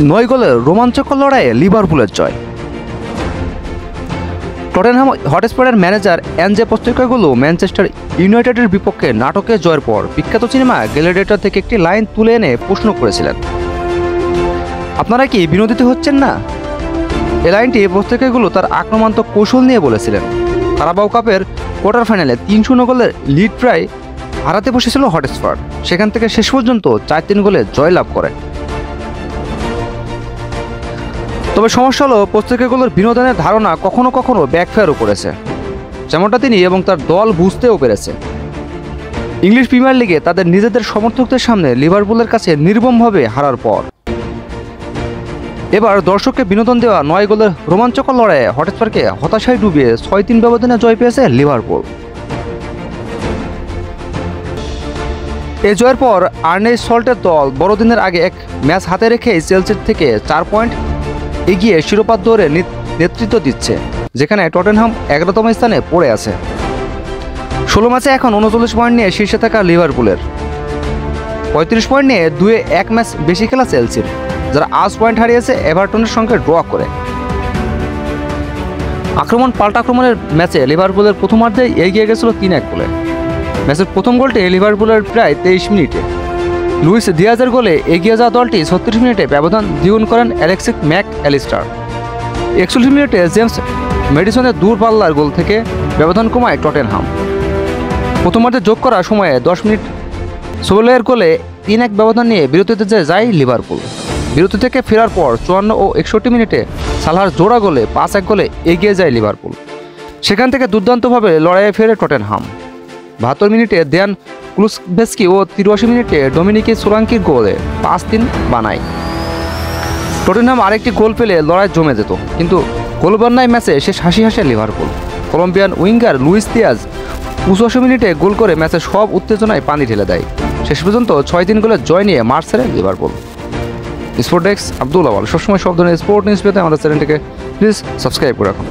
9 গোলের রোমাঞ্চকর লড়াইয়ে লিভারপুলের জয়। টটেনহাম হটস্পারের ম্যানেজার অ্যাঞ্জে পোস্টেকোগ্লু ম্যানচেস্টার ইউনাইটেডের বিপক্ষে নাটকে জয়ের পর বিখ্যাত সিনেমা গ্ল্যাডিয়েটর থেকে একটি লাইন তুলে এনে প্রশ্ন করেছিলেন, আপনারা কি বিনোদিত হচ্ছেন না? এই লাইনটি পোস্টেকোগ্লু তার আক্রমণাত্মক কৌশল নিয়ে বলেছিলেন। কারাবাও কাপের কোয়ার্টার ফাইনালে 3-0 গোলের লিড প্রায় হারাতে বসেছিল হটস্পার, সেখান থেকে শেষ পর্যন্ত 4-3 গোলে জয়লাভ করে। তবে সমস্যা হলো পোস্টেকোগ্লুর বিনোদনের ধারণা কখনো কখনো ব্যাকফায়ারও করেছে, যেমনটা তিনি এবং তার দল বুঝতেও পেরেছে। ইংলিশ প্রিমিয়ার লিগে তাদের নিজেদের সমর্থকদের সামনে লিভারপুলের কাছে নির্মমভাবে হারার পর এবার দর্শককে বিনোদন দেওয়া 9 গোলের রোমাঞ্চকর লড়াইয়ে হটস্পারকে হতাশায় ডুবিয়ে 6-3 ব্যবধানে জয় পেয়েছে লিভারপুল। এই জয়ের পর আর্নে সল্টের দল বড়দিনের আগে এক ম্যাচ হাতে রেখেই চেলসির থেকে 4 পয়েন্ট এগিয়ে শিরোপা দৌড়ে নেতৃত্ব দিচ্ছে, যেখানে টটেনহাম 11তম স্থানে পড়ে আছে। 16 ম্যাচে এখন 39 পয়েন্ট নিয়ে শীর্ষে থাকা লিভারপুলের 35 পয়েন্ট নিয়ে 2-1 ম্যাচ বেশি খেলা চেলসির, যারা আজ পয়েন্ট হারিয়েছে এভারটনের সঙ্গে ড্র করে। পাল্টা আক্রমণের ম্যাচে লিভারপুলের প্রথমার্ধে এগিয়ে গেছিল 3-1 গোলে। ম্যাচের প্রথম গোলটি লিভারপুলের প্রায় 23 মিনিটে। লুইস দিয়াজের গোলে এগিয়ে যাওয়া দলটি 36 মিনিটে ব্যবধান দ্বিগুণ করেন অ্যালেক্সিস ম্যাক অ্যালিস্টার। 41 মিনিটে জেমস মেডিসনের দূরপাল্লার গোল থেকে ব্যবধান কমায় টটেনহাম। প্রথমার্ধে যোগ করা সময়ে 10 মিনিট সোলের গোলে 3-1 ব্যবধান নিয়ে বিরতিতে যায় লিভারপুল। বিরতি থেকে ফেরার পর 54 ও 61 মিনিটে সালাহর জোড়া গোলে 5-1 গোলে এগিয়ে যায় লিভারপুল। সেখান থেকে দুর্দান্তভাবে লড়াইয়ে ফেরে টটেনহাম। 72 মিনিটে দেয়ান কুলুসভেস্কি ও 83 মিনিটে ডোমিনিকি সোলাঙ্কির গোলে 5-3 বানায়। টটেনহাম আরেকটি গোল পেলে লড়াই জমে যেত, কিন্তু গোলবন্যায় ম্যাচে শেষ হাসি হাসে Liverpool. Colombian winger Luis Diaz 85 মিনিটে গোল করে ম্যাচের সব উত্তেজনায় পানি ঢেলে দেয়। শেষ পর্যন্ত 6-3 গোলের জয় নিয়ে মাঠ ছেড়ে লিভারপুল। স্পোর্ট ডেস্ক আব্দুল আওয়াল। সবসময় সব ধরনের স্পোর্ট নিউজ পেতে আমাদের চ্যানেলটিকে প্লিজ সাবস্ক্রাইব করে রাখুন।